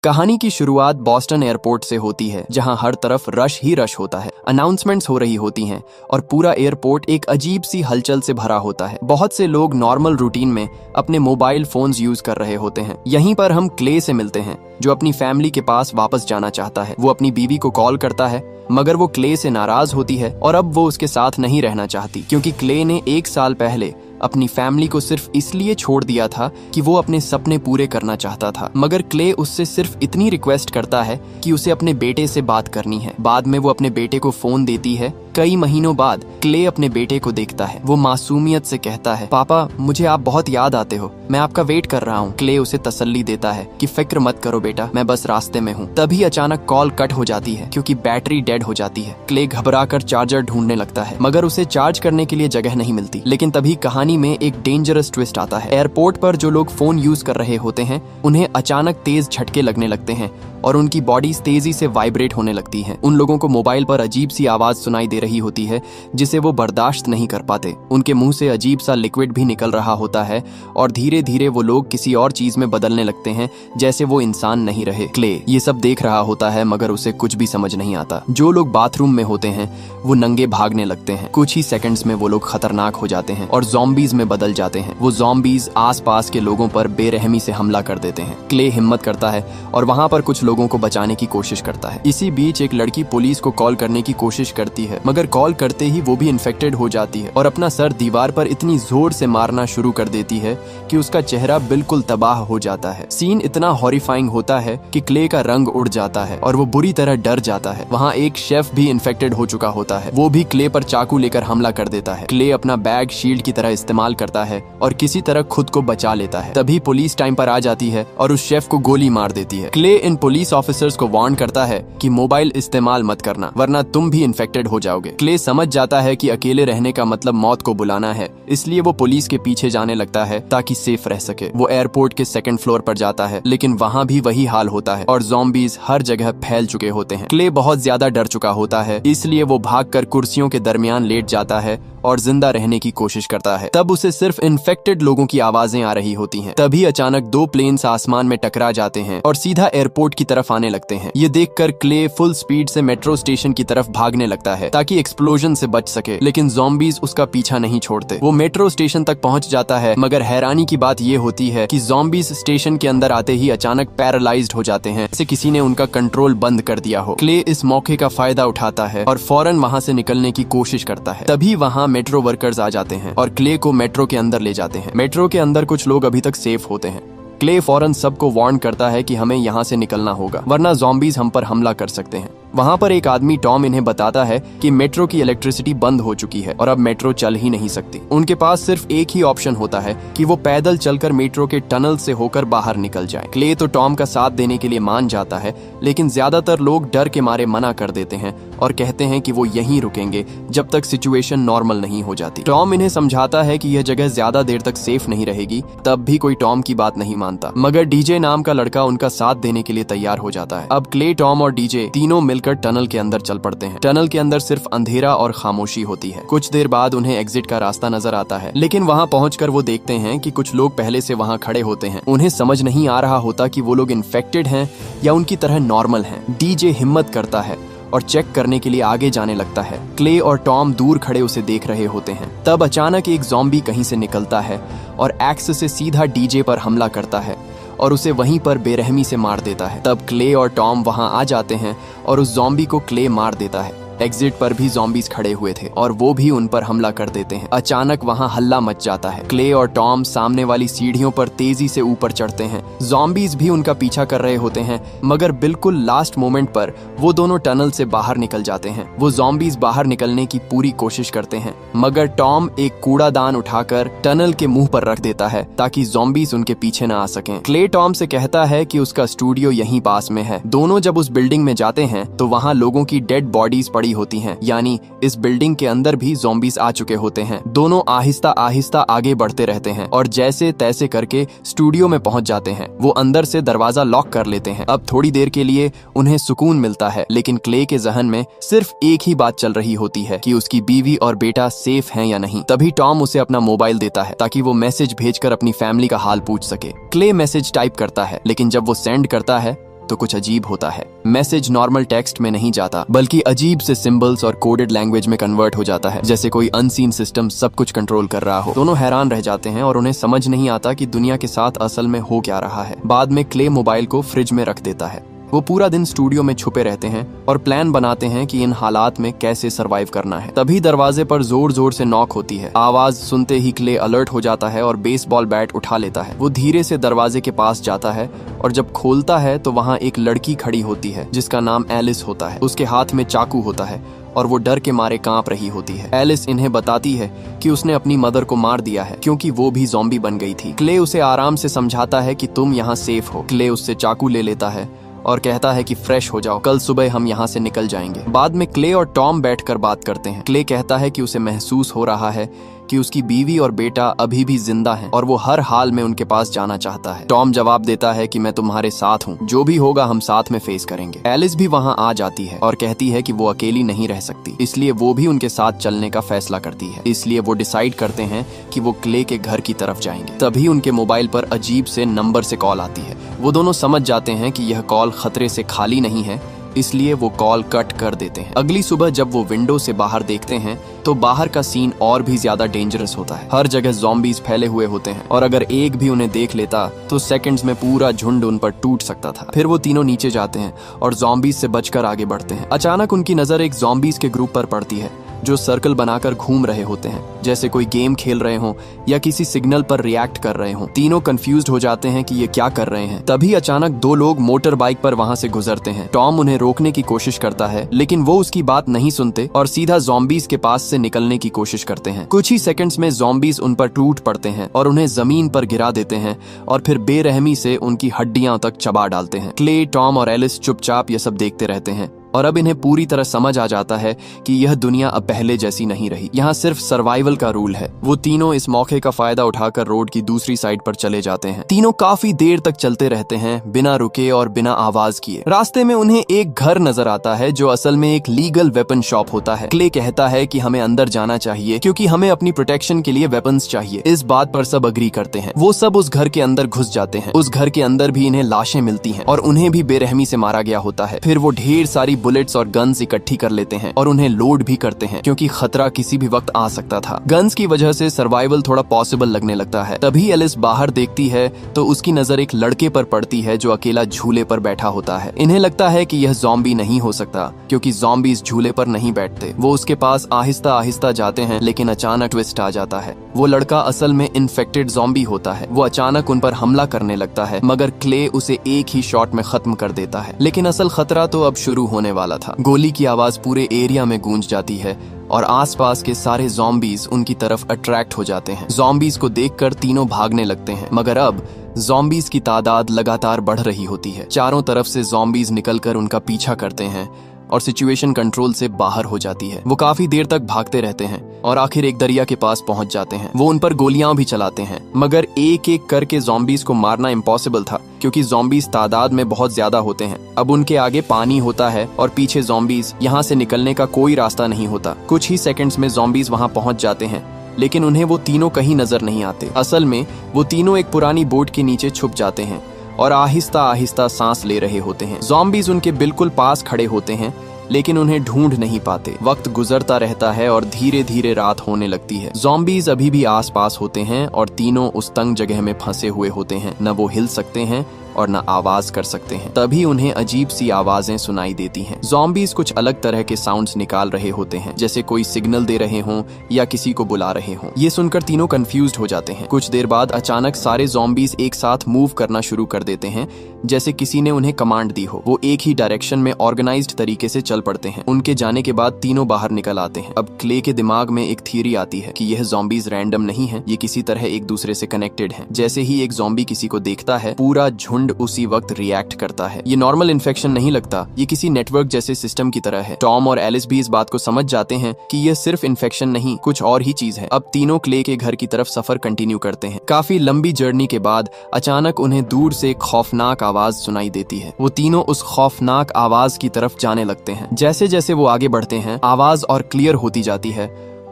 कहानी की शुरुआत बॉस्टन एयरपोर्ट से होती है, जहां हर तरफ रश ही रश होता है। अनाउंसमेंट्स हो रही होती हैं और पूरा एयरपोर्ट एक अजीब सी हलचल से भरा होता है। बहुत से लोग नॉर्मल रूटीन में अपने मोबाइल फोन्स यूज कर रहे होते हैं। यहीं पर हम क्ले से मिलते हैं, जो अपनी फैमिली के पास वापस जाना चाहता है। वो अपनी बीवी को कॉल करता है, मगर वो क्ले से नाराज होती है और अब वो उसके साथ नहीं रहना चाहती, क्योंकि क्ले ने 1 साल पहले अपनी फैमिली को सिर्फ इसलिए छोड़ दिया था कि वो अपने सपने पूरे करना चाहता था। मगर क्ले उससे सिर्फ इतनी रिक्वेस्ट करता है कि उसे अपने बेटे से बात करनी है। बाद में वो अपने बेटे को फोन देती है। कई महीनों बाद क्ले अपने बेटे को देखता है। वो मासूमियत से कहता है, पापा मुझे आप बहुत याद आते हो, मैं आपका वेट कर रहा हूँ। क्ले उसे तसल्ली देता है कि फिक्र मत करो बेटा, मैं बस रास्ते में हूँ। तभी अचानक कॉल कट हो जाती है, क्योंकि बैटरी डेड हो जाती है। क्ले घबराकर चार्जर ढूंढने लगता है, मगर उसे चार्ज करने के लिए जगह नहीं मिलती। लेकिन तभी कहानी में एक डेंजरस ट्विस्ट आता है। एयरपोर्ट पर जो लोग फोन यूज कर रहे होते हैं, उन्हें अचानक तेज झटके लगने लगते हैं और उनकी बॉडीज तेजी से वाइब्रेट होने लगती हैं। उन लोगों को मोबाइल पर अजीब सी आवाज सुनाई दे रही होती है, जिसे वो बर्दाश्त नहीं कर पाते। उनके मुंह से अजीब सा लिक्विड भी निकल रहा होता है और धीरे धीरे वो लोग किसी और चीज में बदलने लगते हैं, जैसे वो इंसान नहीं रहे। क्ले ये सब देख रहा होता है, मगर उसे कुछ भी समझ नहीं आता। जो लोग बाथरूम में होते हैं वो नंगे भागने लगते हैं। कुछ ही सेकंड्स में वो लोग खतरनाक हो जाते हैं और ज़ॉम्बीज में बदल जाते हैं। वो ज़ॉम्बीज आसपास के लोगों पर बेरहमी से हमला कर देते हैं। क्ले हिम्मत करता है और वहां पर कुछ लोगों को बचाने की कोशिश करता है। इसी बीच एक लड़की पुलिस को कॉल करने की कोशिश करती है, मगर कॉल करते ही वो भी इन्फेक्टेड हो जाती है और अपना सर दीवार पर इतनी जोर से मारना शुरू कर देती है कि उसका चेहरा बिल्कुल तबाह हो जाता है। सीन इतना हॉरिफाइंग होता है कि क्ले का रंग उड़ जाता है और वो बुरी तरह डर जाता है। वहाँ एक शेफ भी इन्फेक्टेड हो चुका होता है। वो भी क्ले पर चाकू लेकर हमला कर देता है। क्ले अपना बैग शील्ड की तरह इस्तेमाल करता है और किसी तरह खुद को बचा लेता है। तभी पुलिस टाइम पर आ जाती है और उस शेफ को गोली मार देती है। क्ले इन पुलिस ऑफिसर्स को वार्न करता है कि मोबाइल इस्तेमाल मत करना, वरना तुम भी इन्फेक्टेड हो जाओगे। क्ले समझ जाता है कि अकेले रहने का मतलब मौत को बुलाना है, इसलिए वो पुलिस के पीछे जाने लगता है ताकि सेफ रह सके। वो एयरपोर्ट के 2nd फ्लोर पर जाता है, लेकिन वहाँ भी वही हाल होता है और ज़ॉम्बीज हर जगह फैल चुके होते हैं। क्ले बहुत ज्यादा डर चुका होता है, इसलिए वो भागकर कुर्सियों के दरमियान लेट जाता है और जिंदा रहने की कोशिश करता है। तब उसे सिर्फ इन्फेक्टेड लोगों की आवाजें आ रही होती हैं। तभी अचानक 2 प्लेन्स आसमान में टकरा जाते हैं और सीधा एयरपोर्ट की तरफ आने लगते हैं। ये देखकर क्ले फुल स्पीड से मेट्रो स्टेशन की तरफ भागने लगता है ताकि एक्सप्लोजन से बच सके, लेकिन ज़ॉम्बीज उसका पीछा नहीं छोड़ते। वो मेट्रो स्टेशन तक पहुंच जाता है, मगर हैरानी की बात ये होती है कि ज़ॉम्बीज स्टेशन के अंदर आते ही अचानक पैरालाइज्ड हो जाते हैं, जैसे किसी ने उनका कंट्रोल बंद कर दिया हो। क्ले इस मौके का फायदा उठाता है और फौरन वहाँ से निकलने की कोशिश करता है। तभी वहाँ मेट्रो वर्कर्स आ जाते हैं और क्ले को मेट्रो के अंदर ले जाते हैं। मेट्रो के अंदर कुछ लोग अभी तक सेफ होते हैं। क्ले फौरन सबको वार्न करता है कि हमें यहाँ से निकलना होगा, वरना ज़ॉम्बीज हम पर हमला कर सकते हैं। वहाँ पर एक आदमी टॉम इन्हें बताता है कि मेट्रो की इलेक्ट्रिसिटी बंद हो चुकी है और अब मेट्रो चल ही नहीं सकती। उनके पास सिर्फ एक ही ऑप्शन होता है कि वो पैदल चलकर मेट्रो के टनल से होकर बाहर निकल जाए। क्ले तो टॉम का साथ देने के लिए मान जाता है, लेकिन ज्यादातर लोग डर के मारे मना कर देते हैं और कहते हैं कि वो यहीं रुकेंगे जब तक सिचुएशन नॉर्मल नहीं हो जाती। टॉम इन्हें समझाता है कि यह जगह ज्यादा देर तक सेफ नहीं रहेगी, तब भी कोई टॉम की बात नहीं मानता। मगर डीजे नाम का लड़का उनका साथ देने के लिए तैयार हो जाता है। अब क्ले, टॉम और डीजे तीनों मिलकर टनल के अंदर चल पड़ते हैं। टनल के अंदर सिर्फ अंधेरा और खामोशी होती है। कुछ देर बाद उन्हें एग्जिट का रास्ता नजर आता है, लेकिन वहाँ पहुंचकर वो देखते हैं कि कुछ लोग पहले से वहाँ खड़े होते हैं। उन्हें समझ नहीं आ रहा होता कि वो लोग इन्फेक्टेड हैं या उनकी तरह नॉर्मल हैं। डीजे हिम्मत करता है और चेक करने के लिए आगे जाने लगता है। क्ले और टॉम दूर खड़े उसे देख रहे होते हैं। तब अचानक एक ज़ॉम्बी कहीं से निकलता है और एक्स से सीधा डीजे पर हमला करता है और उसे वहीं पर बेरहमी से मार देता है। तब क्ले और टॉम वहां आ जाते हैं और उस ज़ॉम्बी को क्ले मार देता है। एग्जिट पर भी ज़ॉम्बीज खड़े हुए थे और वो भी उन पर हमला कर देते हैं। अचानक वहां हल्ला मच जाता है। क्ले और टॉम सामने वाली सीढ़ियों पर तेजी से ऊपर चढ़ते हैं। ज़ॉम्बीज भी उनका पीछा कर रहे होते हैं, मगर बिल्कुल लास्ट मोमेंट पर वो दोनों टनल से बाहर निकल जाते हैं। वो ज़ॉम्बीज बाहर निकलने की पूरी कोशिश करते हैं, मगर टॉम एक कूड़ादान उठाकर टनल के मुंह पर रख देता है ताकि ज़ॉम्बीज उनके पीछे न आ सकें। क्ले टॉम से कहता है कि उसका स्टूडियो यहीं पास में है। दोनों जब उस बिल्डिंग में जाते हैं तो वहाँ लोगों की डेड बॉडीज पड़ी होती हैं, यानी इस बिल्डिंग के अंदर भी ज़ॉम्बीज आ चुके होते हैं। दोनों आहिस्ता आहिस्ता आगे बढ़ते रहते हैं और जैसे तैसे करके स्टूडियो में पहुंच जाते हैं। वो अंदर से दरवाजा लॉक कर लेते हैं। अब थोड़ी देर के लिए उन्हें सुकून मिलता है, लेकिन क्ले के जहन में सिर्फ एक ही बात चल रही होती है कि उसकी बीवी और बेटा सेफ हैं या नहीं। तभी टॉम उसे अपना मोबाइल देता है ताकि वो मैसेज भेजकर अपनी फैमिली का हाल पूछ सके। क्ले मैसेज टाइप करता है, लेकिन जब वो सेंड करता है तो कुछ अजीब होता है। मैसेज नॉर्मल टेक्स्ट में नहीं जाता, बल्कि अजीब से सिंबल्स और कोडेड लैंग्वेज में कन्वर्ट हो जाता है, जैसे कोई अनसीन सिस्टम सब कुछ कंट्रोल कर रहा हो। दोनों हैरान रह जाते हैं और उन्हें समझ नहीं आता कि दुनिया के साथ असल में हो क्या रहा है। बाद में क्ले मोबाइल को फ्रिज में रख देता है। वो पूरा दिन स्टूडियो में छुपे रहते हैं और प्लान बनाते हैं कि इन हालात में कैसे सरवाइव करना है। तभी दरवाजे पर जोर जोर से नॉक होती है। आवाज सुनते ही क्ले अलर्ट हो जाता है और बेसबॉल बैट उठा लेता है। वो धीरे से दरवाजे के पास जाता है और जब खोलता है तो वहाँ एक लड़की खड़ी होती है जिसका नाम एलिस होता है। उसके हाथ में चाकू होता है और वो डर के मारे कांप रही होती है। एलिस इन्हें बताती है कि उसने अपनी मदर को मार दिया है क्योंकि वो भी ज़ॉम्बी बन गई थी। क्ले उसे आराम से समझाता है कि तुम यहाँ सेफ हो। क्ले उससे चाकू ले लेता है और कहता है कि फ्रेश हो जाओ, कल सुबह हम यहाँ से निकल जाएंगे। बाद में क्ले और टॉम बैठकर बात करते हैं। क्ले कहता है कि उसे महसूस हो रहा है कि उसकी बीवी और बेटा अभी भी जिंदा हैं और वो हर हाल में उनके पास जाना चाहता है। टॉम जवाब देता है कि मैं तुम्हारे साथ हूँ, जो भी होगा हम साथ में फेस करेंगे। एलिस भी वहाँ आ जाती है और कहती है कि वो अकेली नहीं रह सकती, इसलिए वो भी उनके साथ चलने का फैसला करती है। इसलिए वो डिसाइड करते हैं कि वो क्ले के घर की तरफ जाएंगे। तभी उनके मोबाइल पर अजीब से नंबर से कॉल आती है। वो दोनों समझ जाते हैं कि यह कॉल खतरे से खाली नहीं है, इसलिए वो कॉल कट कर देते हैं। अगली सुबह जब वो विंडो से बाहर देखते हैं तो बाहर का सीन और भी ज्यादा डेंजरस होता है। हर जगह ज़ॉम्बीज फैले हुए होते हैं और अगर एक भी उन्हें देख लेता तो सेकंड्स में पूरा झुंड उन पर टूट सकता था। फिर वो तीनों नीचे जाते हैं और ज़ॉम्बीज से बचकर आगे बढ़ते हैं। अचानक उनकी नजर एक ज़ॉम्बीज के ग्रुप पर पड़ती है जो सर्कल बनाकर घूम रहे होते हैं, जैसे कोई गेम खेल रहे हों या किसी सिग्नल पर रिएक्ट कर रहे हों। तीनों कंफ्यूज्ड हो जाते हैं कि ये क्या कर रहे हैं। तभी अचानक दो लोग मोटर बाइक पर वहां से गुजरते हैं। टॉम उन्हें रोकने की कोशिश करता है, लेकिन वो उसकी बात नहीं सुनते और सीधा ज़ॉम्बीज के पास से निकलने की कोशिश करते हैं। कुछ ही सेकंड्स में ज़ॉम्बीज उन पर टूट पड़ते हैं और उन्हें जमीन पर गिरा देते हैं और फिर बेरहमी से उनकी हड्डियां तक चबा डालते हैं। क्ले, टॉम और एलिस चुपचाप ये सब देखते रहते हैं और अब इन्हें पूरी तरह समझ आ जाता है कि यह दुनिया अब पहले जैसी नहीं रही। यहाँ सिर्फ सर्वाइवल का रूल है। वो तीनों इस मौके का फायदा उठाकर रोड की दूसरी साइड पर चले जाते हैं। तीनों काफी देर तक चलते रहते हैं, बिना रुके और बिना आवाज किए। रास्ते में उन्हें एक घर नजर आता है जो असल में एक लीगल वेपन शॉप होता है। क्ले कहता है कि हमें अंदर जाना चाहिए क्योंकि हमें अपनी प्रोटेक्शन के लिए वेपन्स चाहिए। इस बात पर सब अग्री करते हैं। वो सब उस घर के अंदर घुस जाते हैं। उस घर के अंदर भी इन्हें लाशें मिलती हैं और उन्हें भी बेरहमी से मारा गया होता है। फिर वो ढेर सारी बुलेट्स और गन्स इकट्ठी कर लेते हैं और उन्हें लोड भी करते हैं क्योंकि खतरा किसी भी वक्त आ सकता था। गन्स की वजह से सर्वाइवल थोड़ा पॉसिबल लगने लगता है। तभी एलिस बाहर देखती है तो उसकी नजर एक लड़के पर पड़ती है जो अकेला झूले पर बैठा होता है। इन्हें लगता है कि यह ज़ॉम्बी नहीं हो सकता क्योंकि ज़ॉम्बीज झूले पर नहीं बैठते। वो उसके पास आहिस्ता आहिस्ता जाते हैं, लेकिन अचानक ट्विस्ट आ जाता है। वो लड़का असल में इन्फेक्टेड ज़ॉम्बी होता है। वो अचानक उन पर हमला करने लगता है, मगर क्ले उसे एक ही शॉट में खत्म कर देता है। लेकिन असल खतरा तो अब शुरू होने वाला था। गोली की आवाज पूरे एरिया में गूंज जाती है और आसपास के सारे ज़ॉम्बीज उनकी तरफ अट्रैक्ट हो जाते हैं। ज़ॉम्बीज को देखकर तीनों भागने लगते हैं, मगर अब ज़ॉम्बीज की तादाद लगातार बढ़ रही होती है। चारों तरफ से ज़ॉम्बीज निकलकर उनका पीछा करते हैं और सिचुएशन कंट्रोल से बाहर हो जाती है। वो काफी देर तक भागते रहते हैं और आखिर एक दरिया के पास पहुंच जाते हैं। वो उन पर गोलियां भी चलाते हैं, मगर एक एक करके ज़ॉम्बीज को मारना इम्पॉसिबल था क्योंकि ज़ॉम्बीज तादाद में बहुत ज्यादा होते हैं। अब उनके आगे पानी होता है और पीछे ज़ॉम्बीज। यहाँ से निकलने का कोई रास्ता नहीं होता। कुछ ही सेकंड्स में ज़ॉम्बीज वहाँ पहुंच जाते हैं, लेकिन उन्हें वो तीनों कहीं नजर नहीं आते। असल में वो तीनों एक पुरानी बोट के नीचे छुप जाते हैं और आहिस्ता आहिस्ता सांस ले रहे होते हैं। ज़ॉम्बीज उनके बिल्कुल पास खड़े होते हैं, लेकिन उन्हें ढूंढ नहीं पाते। वक्त गुजरता रहता है और धीरे धीरे रात होने लगती है। ज़ॉम्बीज अभी भी आसपास होते हैं और तीनों उस तंग जगह में फंसे हुए होते हैं। न वो हिल सकते हैं और न आवाज कर सकते हैं। तभी उन्हें अजीब सी आवाजें सुनाई देती हैं। ज़ॉम्बीज कुछ अलग तरह के साउंड्स निकाल रहे होते हैं, जैसे कोई सिग्नल दे रहे हों या किसी को बुला रहे हों। ये सुनकर तीनों कंफ्यूज्ड हो जाते हैं। कुछ देर बाद अचानक सारे ज़ॉम्बीज एक साथ मूव करना शुरू कर देते हैं, जैसे किसी ने उन्हें कमांड दी हो। वो एक ही डायरेक्शन में ऑर्गेनाइज्ड तरीके से चल पड़ते हैं। उनके जाने के बाद तीनों बाहर निकल आते हैं। अब क्ले के दिमाग में एक थियरी आती है कि यह ज़ॉम्बीज रैंडम नहीं है, ये किसी तरह एक दूसरे से कनेक्टेड हैं। जैसे ही एक ज़ॉम्बी किसी को देखता है, पूरा झुंड उसी वक्त रिएक्ट करता है। ये नॉर्मल इन्फेक्शन नहीं लगता, ये किसी नेटवर्क जैसे सिस्टम की तरह है। टॉम और एलिस भी इस बात को समझ जाते हैं कि यह सिर्फ इन्फेक्शन नहीं, कुछ और ही चीज है। अब तीनों क्ले के घर की तरफ सफर कंटिन्यू करते हैं। काफी लंबी जर्नी के बाद अचानक उन्हें दूर से एक खौफनाक आवाज सुनाई देती है। वो तीनों उस खौफनाक आवाज की तरफ जाने लगते हैं। जैसे जैसे वो आगे बढ़ते हैं, आवाज और क्लियर होती जाती है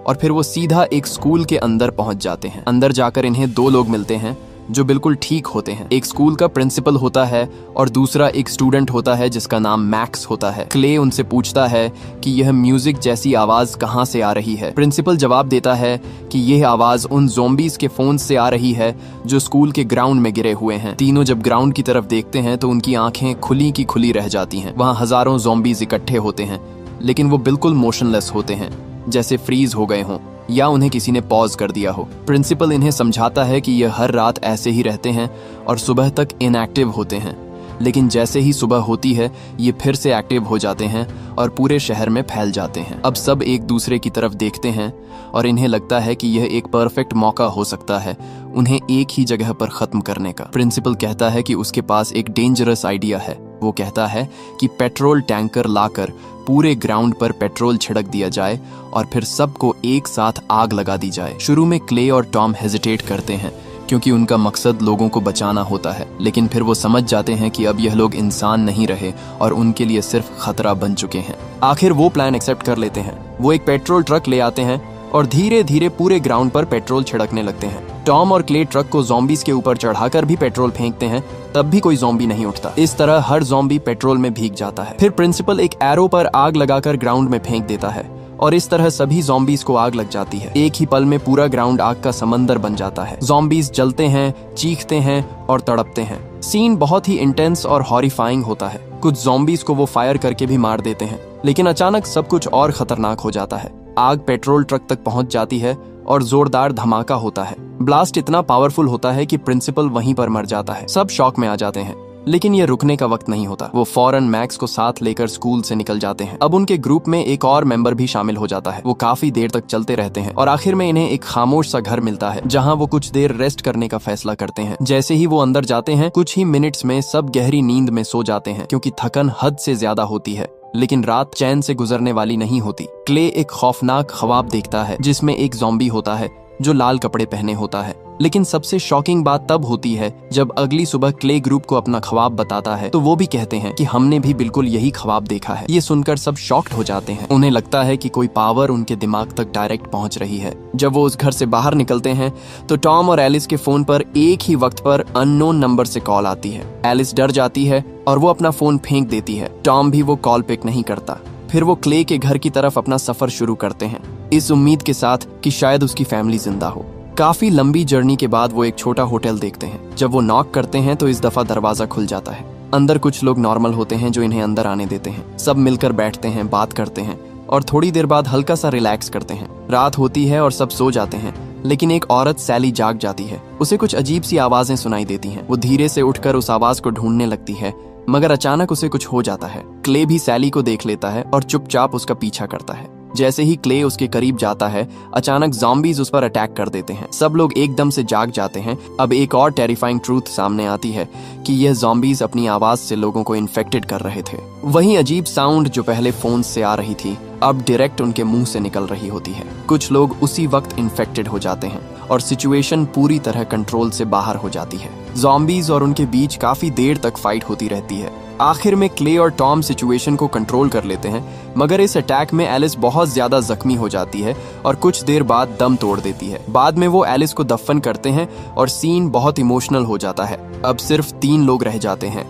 और फिर वो सीधा एक स्कूल के अंदर पहुंच जाते हैं। अंदर जाकर इन्हें दो लोग मिलते हैं जो बिल्कुल ठीक होते हैं। एक स्कूल का प्रिंसिपल होता है और दूसरा एक स्टूडेंट होता है जिसका नाम मैक्स होता है। क्ले उनसे पूछता है कि यह म्यूजिक जैसी आवाज कहाँ से आ रही है। प्रिंसिपल जवाब देता है कि यह आवाज उन ज़ॉम्बीज के फोन से आ रही है जो स्कूल के ग्राउंड में गिरे हुए हैं। तीनों जब ग्राउंड की तरफ देखते हैं तो उनकी आंखें खुली की खुली रह जाती हैं। वहाँ हजारों ज़ॉम्बीज इकट्ठे होते हैं, लेकिन वो बिल्कुल मोशनलेस होते हैं, जैसे फ्रीज हो गए हों या उन्हें किसी ने पॉज कर दिया हो। प्रिंसिपल इन्हें समझाता है कि यह हर रात ऐसे ही रहते हैं और सुबह तक इनएक्टिव होते हैं, लेकिन जैसे ही सुबह होती है ये फिर से एक्टिव हो जाते हैं और पूरे शहर में फैल जाते हैं। अब सब एक दूसरे की तरफ देखते हैं और इन्हें लगता है कि यह एक परफेक्ट मौका हो सकता है उन्हें एक ही जगह पर खत्म करने का। प्रिंसिपल कहता है कि उसके पास एक डेंजरस आइडिया है। वो कहता है कि पेट्रोल टैंकर लाकर पूरे ग्राउंड पर पेट्रोल छिड़क दिया जाए और फिर सबको एक साथ आग लगा दी जाए। शुरू में क्ले और टॉम हेजिटेट करते हैं क्योंकि उनका मकसद लोगों को बचाना होता है, लेकिन फिर वो समझ जाते हैं कि अब यह लोग इंसान नहीं रहे और उनके लिए सिर्फ खतरा बन चुके हैं। आखिर वो प्लान एक्सेप्ट कर लेते हैं। वो एक पेट्रोल ट्रक ले आते हैं और धीरे धीरे पूरे ग्राउंड पर पेट्रोल छिड़कने लगते हैं। टॉम और क्ले ट्रक को ज़ॉम्बीज के ऊपर चढ़ाकर भी पेट्रोल फेंकते हैं, तब भी कोई ज़ॉम्बी नहीं उठता। इस तरह हर ज़ॉम्बी पेट्रोल में भीग जाता है। फिर प्रिंसिपल एक एरो पर आग लगाकर ग्राउंड में फेंक देता है और इस तरह सभी ज़ॉम्बीज को आग लग जाती है। एक ही पल में पूरा ग्राउंड आग का समंदर बन जाता है। ज़ॉम्बीज जलते हैं, चीखते हैं और तड़पते हैं। सीन बहुत ही इंटेंस और हॉरिफाइंग होता है। कुछ ज़ॉम्बीज को वो फायर करके भी मार देते हैं, लेकिन अचानक सब कुछ और खतरनाक हो जाता है। आग पेट्रोल ट्रक तक पहुंच जाती है और जोरदार धमाका होता है। ब्लास्ट इतना पावरफुल होता है कि प्रिंसिपल वहीं पर मर जाता है। सब शॉक में आ जाते हैं, लेकिन ये रुकने का वक्त नहीं होता। वो फौरन मैक्स को साथ लेकर स्कूल से निकल जाते हैं। अब उनके ग्रुप में एक और मेंबर भी शामिल हो जाता है। वो काफी देर तक चलते रहते हैं और आखिर में इन्हें एक खामोश सा घर मिलता है जहां वो कुछ देर रेस्ट करने का फैसला करते हैं। जैसे ही वो अंदर जाते हैं कुछ ही मिनट्स में सब गहरी नींद में सो जाते हैं क्योंकि थकन हद से ज्यादा होती है, लेकिन रात चैन से गुजरने वाली नहीं होती। क्ले एक खौफनाक ख्वाब देखता है जिसमें एक ज़ॉम्बी होता है जो लाल कपड़े पहने होता है। लेकिन सबसे शॉकिंग बात तब होती है जब अगली सुबह क्ले ग्रुप को अपना ख्वाब बताता है तो वो भी कहते हैं कि हमने भी बिल्कुल यही ख्वाब देखा है। ये सुनकर सब शॉक्ड हो जाते हैं। उन्हें लगता है कि कोई पावर उनके दिमाग तक डायरेक्ट पहुंच रही है। जब वो उस घर से बाहर निकलते हैं तो टॉम और एलिस के फोन पर एक ही वक्त पर अननोन नंबर से कॉल आती है। एलिस डर जाती है और वो अपना फोन फेंक देती है। टॉम भी वो कॉल पिक नहीं करता। फिर वो क्ले के घर की तरफ अपना सफर शुरू करते हैं, इस उम्मीद के साथ कि शायद उसकी फैमिली जिंदा हो। काफी लंबी जर्नी के बाद वो एक छोटा होटल देखते हैं। जब वो नॉक करते हैं तो इस दफा दरवाजा खुल जाता है। अंदर कुछ लोग नॉर्मल होते हैं जो इन्हें अंदर आने देते हैं। सब मिलकर बैठते हैं, बात करते हैं और थोड़ी देर बाद हल्का सा रिलैक्स करते हैं। रात होती है और सब सो जाते हैं, लेकिन एक औरत सैली जाग जाती है। उसे कुछ अजीब सी आवाजें सुनाई देती हैं। वो धीरे से उठकर उस आवाज को ढूंढने लगती है, मगर अचानक उसे कुछ हो जाता है। क्ले भी सैली को देख लेता है और चुपचाप उसका पीछा करता है। जैसे ही क्ले उसके करीब जाता है, अचानक ज़ॉम्बीज उस पर अटैक कर देते हैं। सब लोग एकदम से जाग जाते हैं। अब एक और टेरिफाइंग ट्रूथ सामने आती है कि यह ज़ॉम्बीज अपनी आवाज से लोगों को इन्फेक्टेड कर रहे थे। वहीं अजीब साउंड जो पहले फोन से आ रही थी अब डायरेक्ट उनके मुंह से निकल रही होती है। कुछ लोग उसी वक्त इन्फेक्टेड हो जाते हैं और सिचुएशन पूरी तरह कंट्रोल से बाहर हो जाती है। ज़ॉम्बीज और उनके बीच काफी देर तक फाइट होती रहती है। आखिर में क्ले और टॉम सिचुएशन को कंट्रोल कर लेते हैं, मगर इस अटैक में एलिस बहुत ज्यादा जख्मी हो जाती है और कुछ देर बाद दम तोड़ देती है। बाद में वो एलिस को दफन करते हैं और सीन बहुत इमोशनल हो जाता है। अब सिर्फ 3 लोग रह जाते हैं।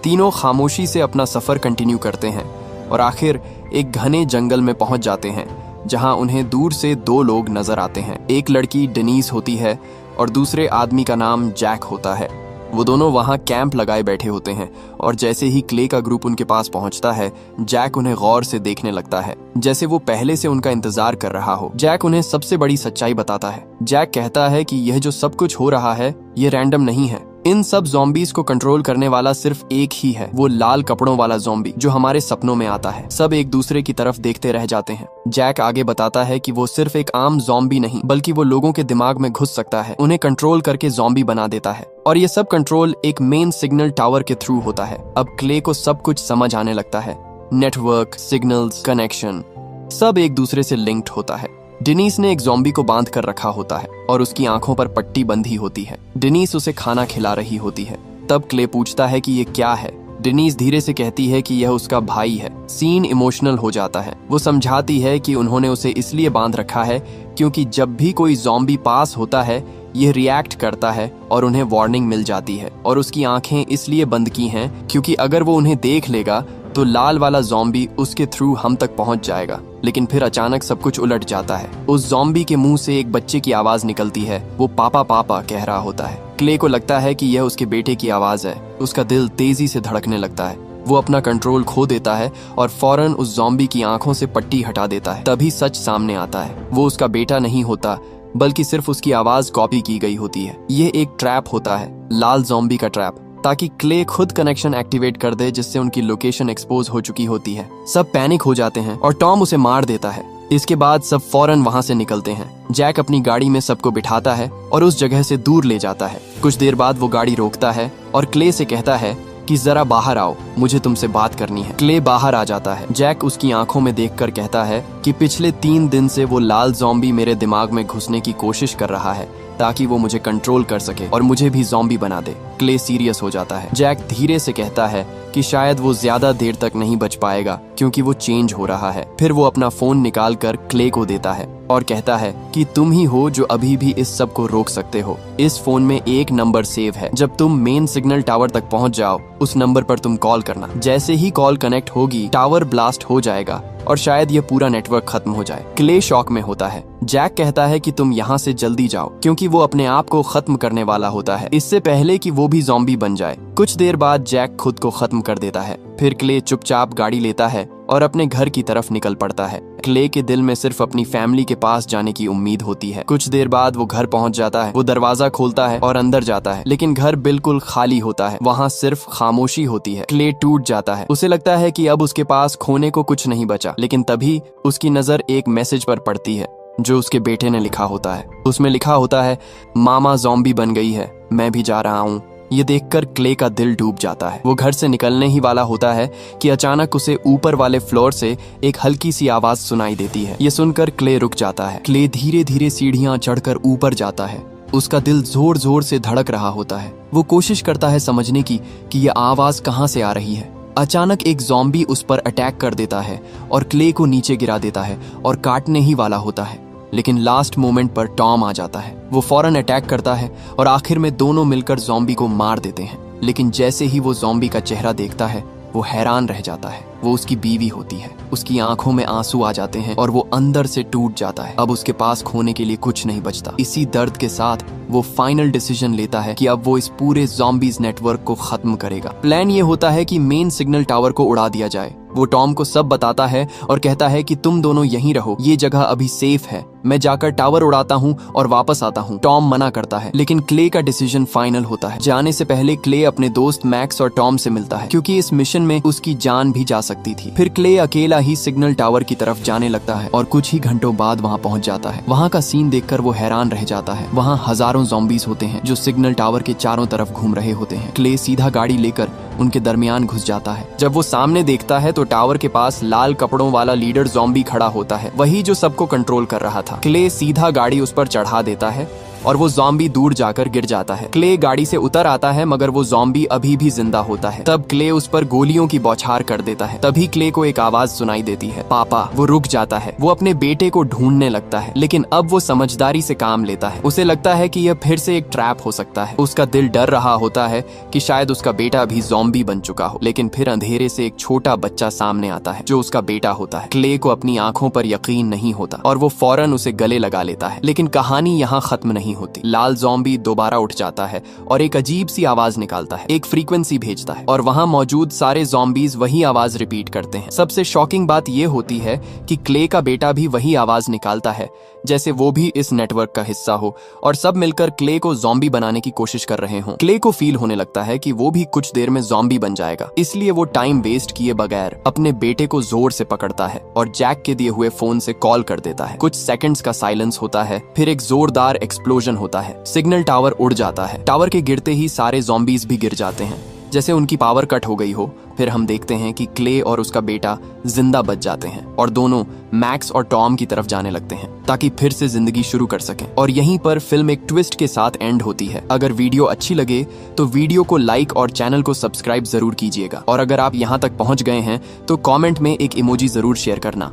तीनों खामोशी से अपना सफर कंटिन्यू करते हैं और आखिर एक घने जंगल में पहुंच जाते हैं जहां उन्हें दूर से 2 लोग नजर आते हैं। एक लड़की डेनीस होती है और दूसरे आदमी का नाम जैक होता है। वो दोनों वहां कैंप लगाए बैठे होते हैं और जैसे ही क्ले का ग्रुप उनके पास पहुंचता है, जैक उन्हें गौर से देखने लगता है, जैसे वो पहले से उनका इंतजार कर रहा हो। जैक उन्हें सबसे बड़ी सच्चाई बताता है। जैक कहता है कि यह जो सब कुछ हो रहा है ये रैंडम नहीं है। इन सब ज़ॉम्बीज को कंट्रोल करने वाला सिर्फ एक ही है, वो लाल कपड़ों वाला ज़ॉम्बी जो हमारे सपनों में आता है। सब एक दूसरे की तरफ देखते रह जाते हैं। जैक आगे बताता है कि वो सिर्फ एक आम ज़ॉम्बी नहीं बल्कि वो लोगों के दिमाग में घुस सकता है, उन्हें कंट्रोल करके ज़ॉम्बी बना देता है और ये सब कंट्रोल एक मेन सिग्नल टावर के थ्रू होता है। अब क्ले को सब कुछ समझ आने लगता है। नेटवर्क, सिग्नल्स, कनेक्शन सब एक दूसरे से लिंक्ड होता है। डेनीस ने एक ज़ॉम्बी को बांध कर रखा होता है और उसकी आंखों पर पट्टी बंधी होती है। डेनीस उसे खाना खिला रही होती है। तब क्ले पूछता है कि ये क्या है। डेनीस धीरे से कहती है कि यह उसका भाई है। सीन इमोशनल हो जाता है। वो समझाती है कि उन्होंने उसे इसलिए बांध रखा है क्योंकि जब भी कोई ज़ॉम्बी पास होता है ये रिएक्ट करता है और उन्हें वार्निंग मिल जाती है और उसकी आंखें इसलिए बंद की हैं क्योंकि अगर वो उन्हें देख लेगा तो लाल वाला ज़ॉम्बी उसके थ्रू हम तक पहुंच जाएगा। लेकिन फिर अचानक सब कुछ उलट जाता है। उस ज़ॉम्बी के मुंह से एक बच्चे की आवाज निकलती है। वो पापा पापा कह रहा होता है। क्ले को लगता है कि यह उसके बेटे की आवाज है। उसका दिल तेजी से धड़कने लगता है। वो अपना कंट्रोल खो देता है और फौरन उस ज़ॉम्बी की आंखों से पट्टी हटा देता है। तभी सच सामने आता है। वो उसका बेटा नहीं होता बल्कि सिर्फ उसकी आवाज कॉपी की गई होती है। ये एक ट्रैप होता है, लाल ज़ॉम्बी का ट्रैप, ताकि क्ले खुद कनेक्शन एक्टिवेट कर दे जिससे उनकी लोकेशन एक्सपोज हो चुकी होती है। सब पैनिक हो जाते हैं और टॉम उसे मार देता है। इसके बाद सब फौरन वहां से निकलते हैं। जैक अपनी गाड़ी में सबको बिठाता है और उस जगह से दूर ले जाता है। कुछ देर बाद वो गाड़ी रोकता है और क्ले से कहता है कि जरा बाहर आओ, मुझे तुमसे बात करनी है। क्ले बाहर आ जाता है। जैक उसकी आंखों में देखकर कहता है कि पिछले 3 दिन से वो लाल ज़ॉम्बी मेरे दिमाग में घुसने की कोशिश कर रहा है ताकि वो मुझे कंट्रोल कर सके और मुझे भी ज़ॉम्बी बना दे। क्ले सीरियस हो जाता है। जैक धीरे से कहता है कि शायद वो ज्यादा देर तक नहीं बच पाएगा क्योंकि वो चेंज हो रहा है। फिर वो अपना फोन निकाल कर क्ले को देता है और कहता है कि तुम ही हो जो अभी भी इस सब को रोक सकते हो। इस फोन में एक नंबर सेव है। जब तुम मेन सिग्नल टावर तक पहुंच जाओ उस नंबर पर तुम कॉल करना। जैसे ही कॉल कनेक्ट होगी टावर ब्लास्ट हो जाएगा और शायद ये पूरा नेटवर्क खत्म हो जाए। क्ले शॉक में होता है। जैक कहता है कि तुम यहाँ से जल्दी जाओ क्योंकि वो अपने आप को खत्म करने वाला होता है इससे पहले कि वो भी ज़ॉम्बी बन जाए। कुछ देर बाद जैक खुद को खत्म कर देता है। फिर क्ले चुपचाप गाड़ी लेता है और अपने घर की तरफ निकल पड़ता है। क्ले के दिल में सिर्फ अपनी फैमिली के पास जाने की उम्मीद होती है। कुछ देर बाद वो घर पहुंच जाता है। वो दरवाजा खोलता है और अंदर जाता है, लेकिन घर बिल्कुल खाली होता है। वहाँ सिर्फ खामोशी होती है। क्ले टूट जाता है। उसे लगता है कि अब उसके पास खोने को कुछ नहीं बचा, लेकिन तभी उसकी नजर एक मैसेज पर पड़ती है जो उसके बेटे ने लिखा होता है। उसमें लिखा होता है, मामा ज़ॉम्बी बन गई है, मैं भी जा रहा हूँ। ये देखकर क्ले का दिल डूब जाता है। वो घर से निकलने ही वाला होता है कि अचानक उसे ऊपर वाले फ्लोर से एक हल्की सी आवाज सुनाई देती है। ये सुनकर क्ले रुक जाता है। क्ले धीरे धीरे सीढ़ियां चढ़कर ऊपर जाता है। उसका दिल जोर जोर से धड़क रहा होता है। वो कोशिश करता है समझने की कि यह आवाज कहाँ से आ रही है। अचानक एक ज़ॉम्बी उस पर अटैक कर देता है और क्ले को नीचे गिरा देता है और काटने ही वाला होता है, लेकिन लास्ट मोमेंट पर टॉम आ जाता है। वो फौरन अटैक करता है और आखिर में दोनों मिलकर ज़ॉम्बी को मार देते हैं। लेकिन जैसे ही वो ज़ॉम्बी का चेहरा देखता है वो हैरान रह जाता है। वो उसकी बीवी होती है। उसकी आंखों में आंसू आ जाते हैं और वो अंदर से टूट जाता है। अब उसके पास खोने के लिए कुछ नहीं बचता। इसी दर्द के साथ वो फाइनल डिसीजन लेता है कि अब वो इस पूरे ज़ॉम्बीज नेटवर्क को खत्म करेगा। प्लान ये होता है कि मेन सिग्नल टावर को उड़ा दिया जाए। वो टॉम को सब बताता है और कहता है कि तुम दोनों यहीं रहो, ये जगह अभी सेफ है, मैं जाकर टावर उड़ाता हूँ और वापस आता हूँ। टॉम मना करता है, लेकिन क्ले का डिसीजन फाइनल होता है। जाने से पहले क्ले अपने दोस्त मैक्स और टॉम से मिलता है क्योंकि इस मिशन में उसकी जान भी जा सकती थी। फिर क्ले अकेला ही सिग्नल टावर की तरफ जाने लगता है और कुछ ही घंटों बाद वहाँ पहुँच जाता है। वहाँ का सीन देखकर वो हैरान रह जाता है। वहाँ हजारों ज़ॉम्बीज होते हैं जो सिग्नल टावर के चारों तरफ घूम रहे होते हैं। क्ले सीधा गाड़ी लेकर उनके दरमियान घुस जाता है। जब वो सामने देखता है तो टावर के पास लाल कपड़ों वाला लीडर ज़ॉम्बी खड़ा होता है, वही जो सबको कंट्रोल कर रहा था। क्ले सीधा गाड़ी उस पर चढ़ा देता है और वो ज़ॉम्बी दूर जाकर गिर जाता है। क्ले गाड़ी से उतर आता है मगर वो ज़ॉम्बी अभी भी जिंदा होता है। तब क्ले उस पर गोलियों की बौछार कर देता है। तभी क्ले को एक आवाज सुनाई देती है, पापा। वो रुक जाता है। वो अपने बेटे को ढूंढने लगता है, लेकिन अब वो समझदारी से काम लेता है। उसे लगता है कि यह फिर से एक ट्रैप हो सकता है। उसका दिल डर रहा होता है कि शायद उसका बेटा भी ज़ॉम्बी बन चुका हो। लेकिन फिर अंधेरे से एक छोटा बच्चा सामने आता है जो उसका बेटा होता है। क्ले को अपनी आंखों पर यकीन नहीं होता और वो फौरन उसे गले लगा लेता है। लेकिन कहानी यहाँ खत्म नहीं होती। लाल ज़ॉम्बी दोबारा उठ जाता है और एक अजीब सी आवाज निकालता है, एक फ्रीक्वेंसी भेजता है और वहां मौजूद सारे ज़ॉम्बीज वही आवाज रिपीट करते हैं। सबसे शॉकिंग बात यह होती है कि क्ले का बेटा भी वही आवाज निकालता है जैसे वो भी इस नेटवर्क का हिस्सा हो और सब मिलकर क्ले को ज़ॉम्बी बनाने की कोशिश कर रहे हों। क्ले को फील होने लगता है कि वो भी कुछ देर में ज़ॉम्बी बन जाएगा, इसलिए वो टाइम वेस्ट किए बगैर अपने बेटे को जोर से पकड़ता है और जैक के दिए हुए फोन से कॉल कर देता है। कुछ सेकंड्स का साइलेंस होता है, फिर एक जोरदार एक्सप्लोजन होता है। सिग्नल टावर उड़ जाता है। टावर के गिरते ही सारे ज़ॉम्बीज भी गिर जाते हैं जैसे उनकी पावर कट हो गई हो। फिर हम देखते हैं कि क्ले और उसका बेटा जिंदा बच जाते हैं और दोनों मैक्स और टॉम की तरफ जाने लगते हैं ताकि फिर से जिंदगी शुरू कर सकें। और यहीं पर फिल्म एक ट्विस्ट के साथ एंड होती है। अगर वीडियो अच्छी लगे तो वीडियो को लाइक और चैनल को सब्सक्राइब जरूर कीजिएगा और अगर आप यहाँ तक पहुँच गए हैं तो कॉमेंट में एक इमोजी जरूर शेयर करना।